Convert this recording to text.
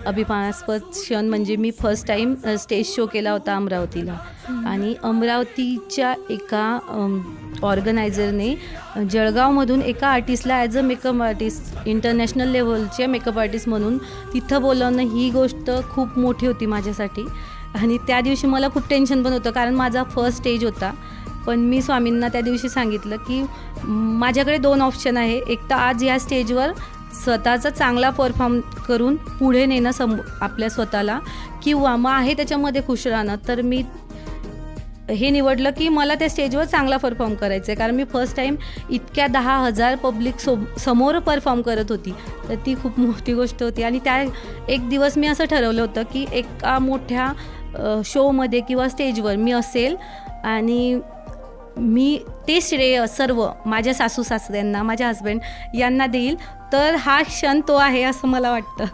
अभिमानास्पद क्षण म्हणजे मी फर्स्ट टाईम स्टेज शो केला होता अमरावतीला. आणि अमरावतीच्या एका ऑर्गनायझरने जळगावमधून एका आर्टिस्टला as a makeup artist, international लेवलचे मेकअप आर्टिस्ट म्हणून तिथं बोलावणं, ही गोष्ट खूप मोठी होती माझ्यासाठी. आणि त्या दिवशी मला खूप टेन्शन पण होतं, कारण माझा फर्स्ट स्टेज होता. पण मी स्वामींना त्या दिवशी सांगितलं की माझ्याकडे 2 ऑप्शन आहे. एक तर आज ह्या स्टेजवर स्वतःचा चांगला परफॉर्म करून पुढे नेणं आपल्या स्वतःला, किंवा मग आहे त्याच्यामध्ये खुश राहणं. तर मी हे निवडलं की मला त्या स्टेजवर चांगला परफॉर्म करायचं आहे, कारण मी फर्स्ट टाईम इतक्या 10,000 पब्लिक समोर परफॉर्म करत होती. तर ती खूप मोठी गोष्ट होती. आणि त्या एक दिवस मी असं ठरवलं होतं की एका मोठ्या शोमध्ये किंवा स्टेजवर मी असेल आणि मी ते श्रेय सर्व माझ्या सासू सासऱ्यांना, माझ्या हस्बंड यांना देईल. तर हा क्षण तो आहे असं मला वाटतं.